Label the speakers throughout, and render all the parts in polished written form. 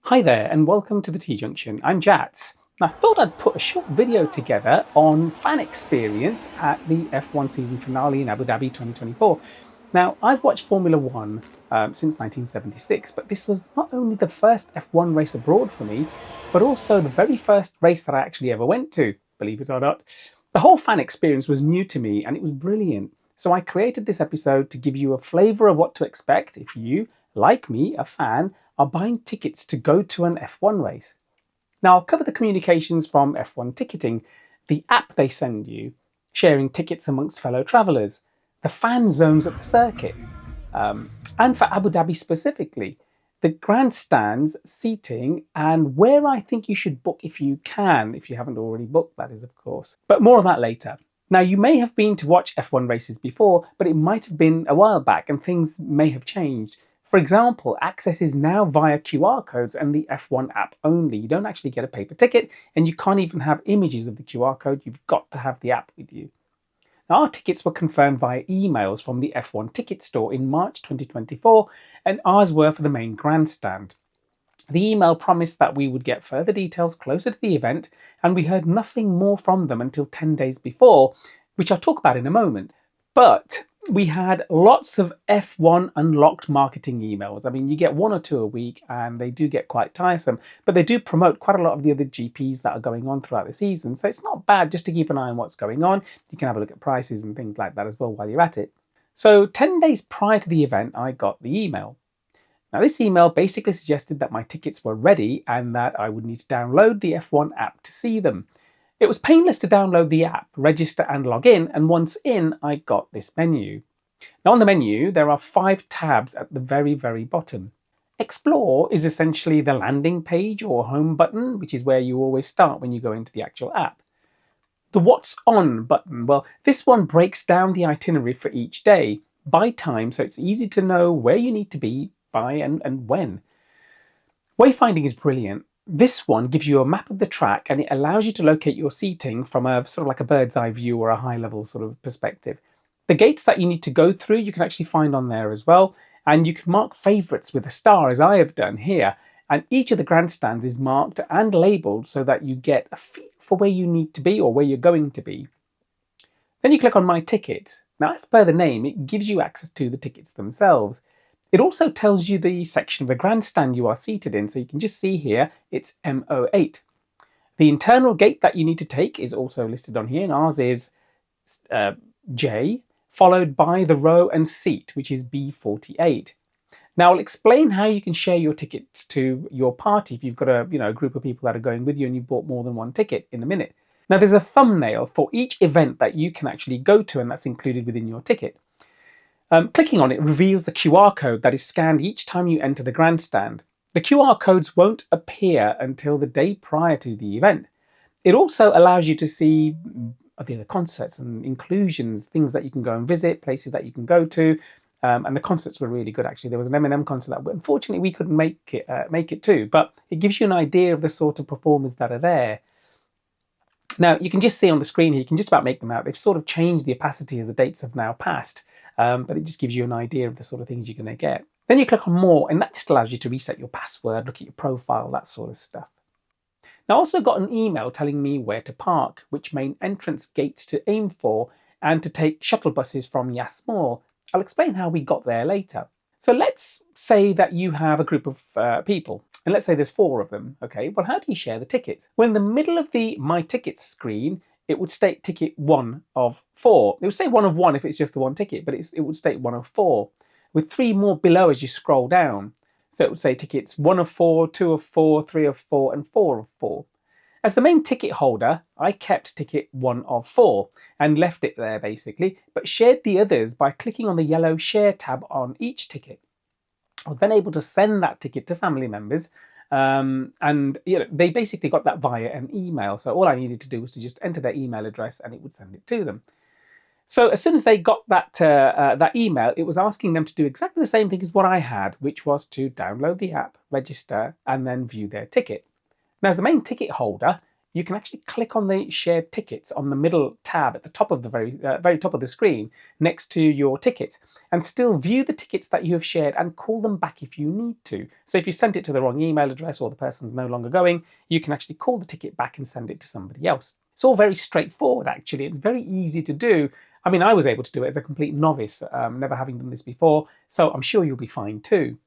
Speaker 1: Hi there and welcome to the T-Junction. I'm Jats. And I thought I'd put a short video together on fan experience at the F1 season finale in Abu Dhabi 2024. Now, I've watched Formula One since 1976, but this was not only the first F1 race abroad for me, but also the very first race that I actually ever went to, believe it or not. The whole fan experience was new to me and it was brilliant. So I created this episode to give you a flavour of what to expect if you, like me, a fan, are buying tickets to go to an F1 race. Now, I'll cover the communications from F1 ticketing, the app they send you, sharing tickets amongst fellow travellers, the fan zones at the circuit, and for Abu Dhabi specifically, the grandstands, seating, and where I think you should book if you can, if you haven't already booked, that is, of course. But more on that later. Now, you may have been to watch F1 races before, but it might have been a while back and things may have changed. For example, access is now via QR codes and the F1 app only. You don't actually get a paper ticket and you can't even have images of the QR code. You've got to have the app with you. Now, our tickets were confirmed via emails from the F1 ticket store in March 2024 and ours were for the main grandstand. The email promised that we would get further details closer to the event and we heard nothing more from them until 10 days before, which I'll talk about in a moment. But we had lots of F1 unlocked marketing emails. I mean, you get one or two a week and they do get quite tiresome, but they do promote quite a lot of the other GPs that are going on throughout the season. So it's not bad just to keep an eye on what's going on. You can have a look at prices and things like that as well while you're at it. So 10 days prior to the event, I got the email. Now, this email basically suggested that my tickets were ready and that I would need to download the F1 app to see them. It was painless to download the app, register and log in, and once in, I got this menu. Now on the menu, there are 5 tabs at the very, very bottom. Explore is essentially the landing page or home button, which is where you always start when you go into the actual app. The What's On button, well, this one breaks down the itinerary for each day by time, so it's easy to know where you need to be by and when. Wayfinding is brilliant. This one gives you a map of the track and it allows you to locate your seating from a sort of like a bird's eye view or a high level sort of perspective. The gates that you need to go through, you can actually find on there as well. And you can mark favourites with a star, as I have done here. And each of the grandstands is marked and labelled so that you get a feel for where you need to be or where you're going to be. Then you click on My Ticket. Now, as per the name, it gives you access to the tickets themselves. It also tells you the section of the grandstand you are seated in, so you can just see here, it's MO8. The internal gate that you need to take is also listed on here, and ours is J, followed by the row and seat, which is B48. Now, I'll explain how you can share your tickets to your party if you've got a group of people that are going with you and you've bought more than one ticket in a minute. Now, there's a thumbnail for each event that you can actually go to, and that's included within your ticket. Clicking on it reveals a QR code that is scanned each time you enter the grandstand. The QR codes won't appear until the day prior to the event. It also allows you to see the other concerts and inclusions, things that you can go and visit, places that you can go to, and the concerts were really good actually. There was an Eminem concert that unfortunately we couldn't make it to, but it gives you an idea of the sort of performers that are there. Now, you can just see on the screen here, you can just about make them out. They've sort of changed the opacity as the dates have now passed, but it just gives you an idea of the sort of things you're going to get. Then you click on More, and that just allows you to reset your password, look at your profile, that sort of stuff. Now, I also got an email telling me where to park, which main entrance gates to aim for, and to take shuttle buses from Yas Mall. I'll explain how we got there later. So let's say that you have a group of people, and let's say there's 4 of them. Okay, well, how do you share the tickets? Well, in the middle of the My Tickets screen, it would state ticket 1 of 4. It would say 1 of 1 if it's just the one ticket, but it would state 1 of 4, with 3 more below as you scroll down. So it would say tickets 1 of 4, 2 of 4, 3 of 4, and 4 of 4. As the main ticket holder, I kept ticket 1 of 4 and left it there basically, but shared the others by clicking on the yellow Share tab on each ticket. I was then able to send that ticket to family members, and they basically got that via an email. So all I needed to do was to just enter their email address and it would send it to them. So as soon as they got that email, it was asking them to do exactly the same thing as what I had, which was to download the app, register, and then view their ticket. Now, as the main ticket holder, you can actually click on the shared tickets on the middle tab at the top of the very top of the screen next to your ticket, and still view the tickets that you have shared and call them back if you need to. So if you sent it to the wrong email address or the person's no longer going, you can actually call the ticket back and send it to somebody else. It's all very straightforward, actually. It's very easy to do. I mean, I was able to do it as a complete novice, never having done this before, so I'm sure you'll be fine too.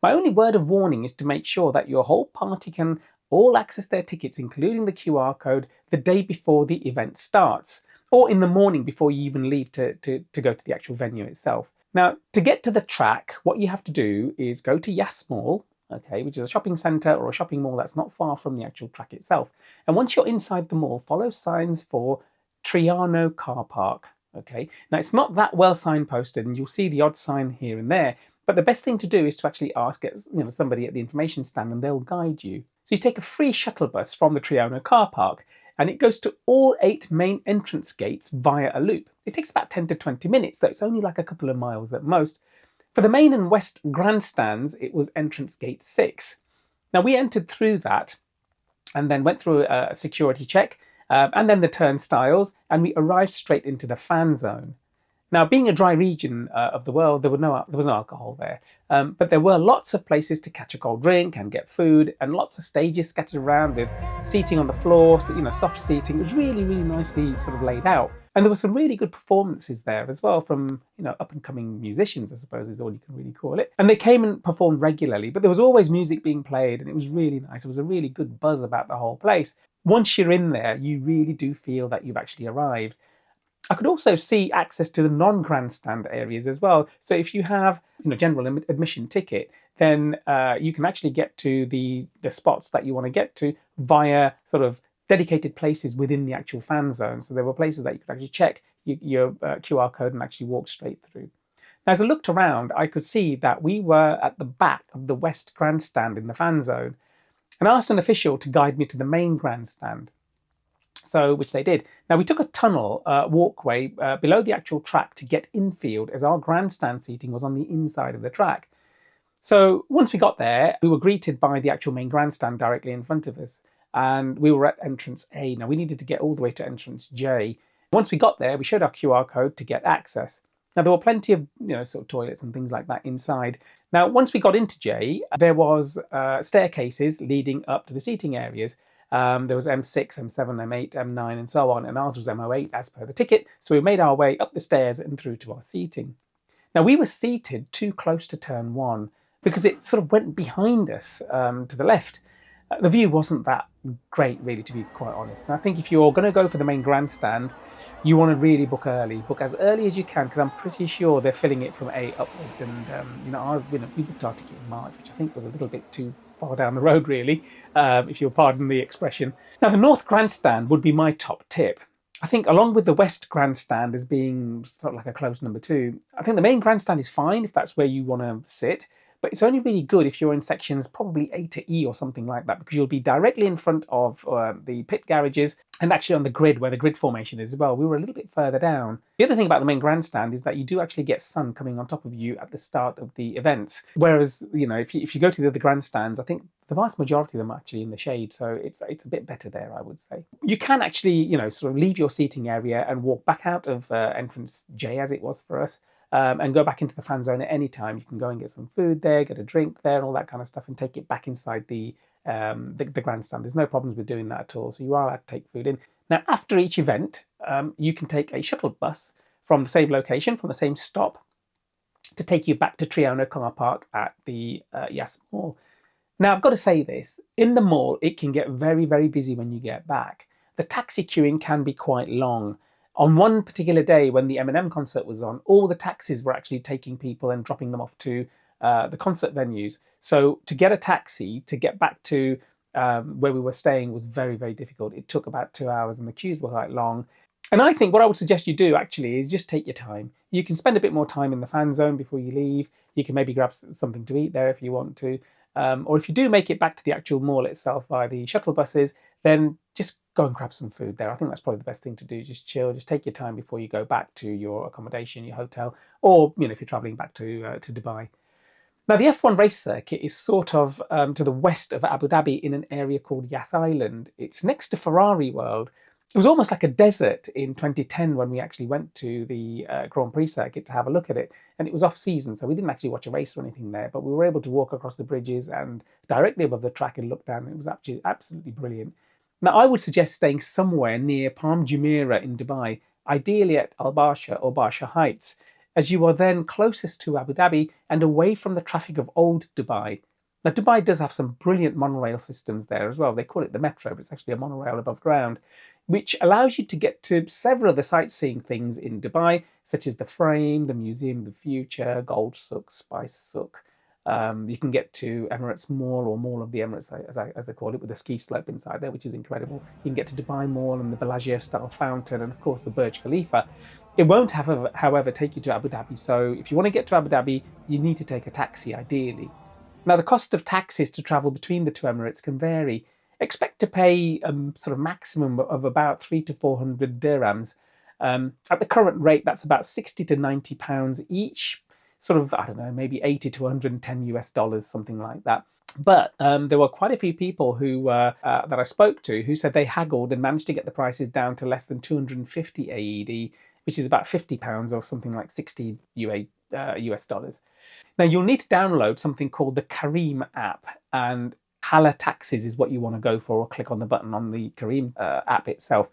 Speaker 1: My only word of warning is to make sure that your whole party can all access their tickets, including the QR code, the day before the event starts, or in the morning before you even leave to go to the actual venue itself. Now, to get to the track, what you have to do is go to Jats Mall, okay, which is a shopping centre or a shopping mall that's not far from the actual track itself. And once you're inside the mall, follow signs for Triano car park. Okay, now it's not that well signposted, and you'll see the odd sign here and there. But the best thing to do is to actually ask somebody at the information stand, and they'll guide you. So you take a free shuttle bus from the Triano car park, and it goes to all 8 main entrance gates via a loop. It takes about 10 to 20 minutes, though it's only like a couple of miles at most. For the main and west grandstands, it was entrance gate 6. Now we entered through that and then went through a security check and then the turnstiles, and we arrived straight into the fan zone. Now, being a dry region of the world, there was no alcohol there, but there were lots of places to catch a cold drink and get food, and lots of stages scattered around with seating on the floor, so, soft seating. It was really, really nicely sort of laid out. And there were some really good performances there as well from, up-and-coming musicians, I suppose is all you can really call it. And they came and performed regularly, but there was always music being played, and it was really nice. There was a really good buzz about the whole place. Once you're in there, you really do feel that you've actually arrived. I could also see access to the non-grandstand areas as well. So if you have general admission ticket, then you can actually get to the spots that you want to get to via sort of dedicated places within the actual fan zone. So there were places that you could actually check your QR code and actually walk straight through. Now, as I looked around, I could see that we were at the back of the west grandstand in the fan zone, and I asked an official to guide me to the main grandstand. So, which they did. Now, we took a tunnel walkway below the actual track to get infield, as our grandstand seating was on the inside of the track. So once we got there, we were greeted by the actual main grandstand directly in front of us, and we were at entrance A. Now, we needed to get all the way to entrance J. Once we got there, we showed our QR code to get access. Now, there were plenty of sort of toilets and things like that inside. Now, once we got into J, there was staircases leading up to the seating areas. There was M6, M7, M8, M9 and so on, and ours was M08 as per the ticket. So we made our way up the stairs and through to our seating. Now, we were seated too close to turn 1 because it sort of went behind us to the left. The view wasn't that great, really, to be quite honest. And I think if you're going to go for the main grandstand, you want to really book early. Book as early as you can, because I'm pretty sure they're filling it from A upwards. And we booked our ticket in March, which I think was a little bit too far down the road, really, if you'll pardon the expression. Now, the North Grandstand would be my top tip. I think along with the West Grandstand as being sort of like a close number 2, I think the main grandstand is fine if that's where you want to sit, but it's only really good if you're in sections probably A to E or something like that, because you'll be directly in front of the pit garages and actually on the grid where the grid formation is as well. We were a little bit further down. The other thing about the main grandstand is that you do actually get sun coming on top of you at the start of the events. Whereas, if you go to the other grandstands, I think the vast majority of them are actually in the shade. So it's a bit better there, I would say. You can actually, sort of leave your seating area and walk back out of entrance J, as it was for us, and go back into the fan zone at any time. You can go and get some food there, get a drink there, and all that kind of stuff, and take it back inside the grandstand. There's no problems with doing that at all. So you are allowed to take food in. Now, after each event, you can take a shuttle bus from the same location, from the same stop, to take you back to Triano car park at the Jats Mall. Now, I've got to say this. In the mall, it can get very, very busy when you get back. The taxi queuing can be quite long. On one particular day when the Eminem concert was on, all the taxis were actually taking people and dropping them off to the concert venues. So to get a taxi to get back to where we were staying was very, very difficult. It took about 2 hours and the queues were quite long. And I think what I would suggest you do actually is just take your time. You can spend a bit more time in the fan zone before you leave. You can maybe grab something to eat there if you want to. Or if you do make it back to the actual mall itself via the shuttle buses, then just go and grab some food there. I think that's probably the best thing to do. Just chill, just take your time before you go back to your accommodation, your hotel, or if you're traveling back to Dubai. Now, the F1 race circuit is sort of to the west of Abu Dhabi in an area called Yas Island. It's next to Ferrari World. It was almost like a desert in 2010 when we actually went to the Grand Prix circuit to have a look at it. And it was off season, so we didn't actually watch a race or anything there, but we were able to walk across the bridges and directly above the track and look down. It was actually absolutely brilliant. Now, I would suggest staying somewhere near Palm Jumeirah in Dubai, ideally at Al Barsha or Barsha Heights, as you are then closest to Abu Dhabi and away from the traffic of old Dubai. Now, Dubai does have some brilliant monorail systems there as well. They call it the metro, but it's actually a monorail above ground, which allows you to get to several of the sightseeing things in Dubai, such as the Frame, the Museum of the Future, Gold Souk, Spice Souk. You can get to Emirates Mall, or Mall of the Emirates, as they call it, with a ski slope inside there, which is incredible. You can get to Dubai Mall and the Bellagio-style fountain, and of course the Burj Khalifa. It won't, however, take you to Abu Dhabi, so if you want to get to Abu Dhabi, you need to take a taxi, ideally. Now, the cost of taxis to travel between the two Emirates can vary. Expect to pay sort of maximum of about 300 to 400 dirhams. At the current rate, that's about 60 to 90 pounds each. Sort of, I don't know, maybe 80 to 110 US dollars, something like that. But there were quite a few people who that I spoke to who said they haggled and managed to get the prices down to less than 250 AED, which is about 50 pounds or something like 60 US dollars. Now, you'll need to download something called the Careem app, and Hala Taxis is what you want to go for, or click on the button on the Careem app itself.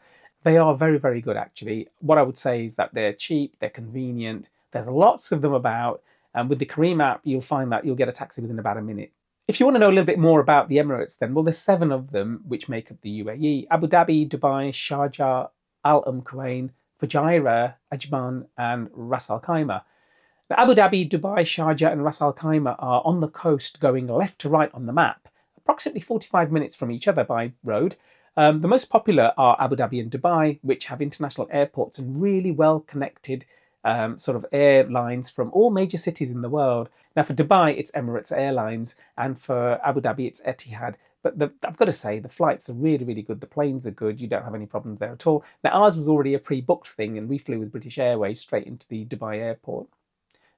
Speaker 1: They are very, very good, actually. What I would say is that they're cheap, they're convenient, there's lots of them about, and with the Careem app, you'll find that you'll get a taxi within about a minute. If you want to know a little bit more about the Emirates, then, well, there's 7 of them which make up the UAE: Abu Dhabi, Dubai, Sharjah, Al Quwain, Fujairah, Ajman, and Ras Al Khaimah. Now, Abu Dhabi, Dubai, Sharjah, and Ras Al Khaimah are on the coast going left to right on the map, approximately 45 minutes from each other by road. The most popular are Abu Dhabi and Dubai, which have international airports and really well-connected sort of airlines from all major cities in the world. Now, for Dubai, it's Emirates Airlines, and for Abu Dhabi, it's Etihad. But I've got to say, the flights are really, really good. The planes are good. You don't have any problems there at all. Now, ours was already a pre-booked thing, and we flew with British Airways straight into the Dubai airport.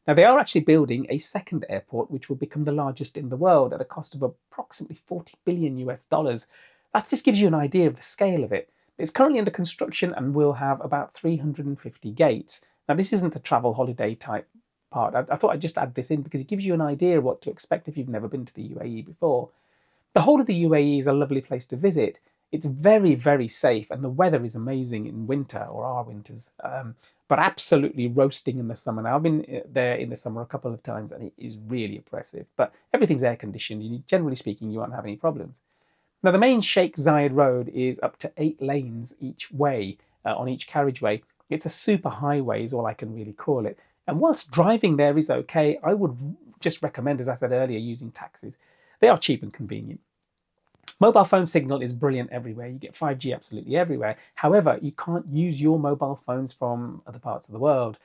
Speaker 1: Now, they are actually building a second airport, which will become the largest in the world at a cost of approximately 40 billion US dollars. That just gives you an idea of the scale of it. It's currently under construction and will have about 350 gates. Now, this isn't a travel holiday type part. I thought I'd just add this in because it gives you an idea of what to expect if you've never been to the UAE before. The whole of the UAE is a lovely place to visit. It's very, very safe, and the weather is amazing in winter, or our winters, but absolutely roasting in the summer. Now, I've been there in the summer a couple of times, and it is really oppressive, but everything's air conditioned. Generally speaking, you won't have any problems. Now, the main Sheikh Zayed road is up to 8 lanes each way on each carriageway. It's a super highway is all I can really call it. And whilst driving there is okay, I would just recommend, as I said earlier, using taxis. They are cheap and convenient. Mobile phone signal is brilliant everywhere. You get 5G absolutely everywhere. However, you can't use your mobile phones from other parts of the world.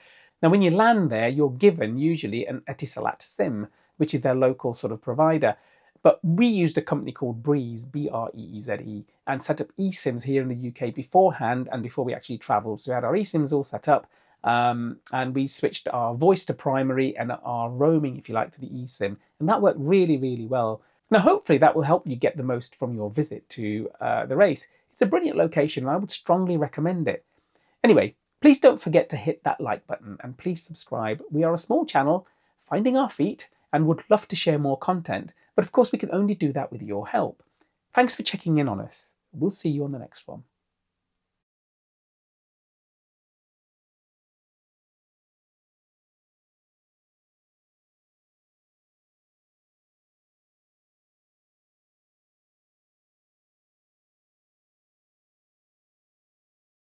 Speaker 1: Now, when you land there, you're given usually an Etisalat SIM, which is their local sort of provider. But we used a company called Breeze, Breeze, and set up eSIMs here in the UK beforehand and before we actually travelled. So we had our eSIMs all set up, and we switched our voice to primary and our roaming, if you like, to the eSIM. And that worked really, really well. Now, hopefully that will help you get the most from your visit to the race. It's a brilliant location, and I would strongly recommend it. Anyway, please don't forget to hit that like button, and please subscribe. We are a small channel, finding our feet, and would love to share more content. But of course, we can only do that with your help. Thanks for checking in on us. We'll see you on the next one.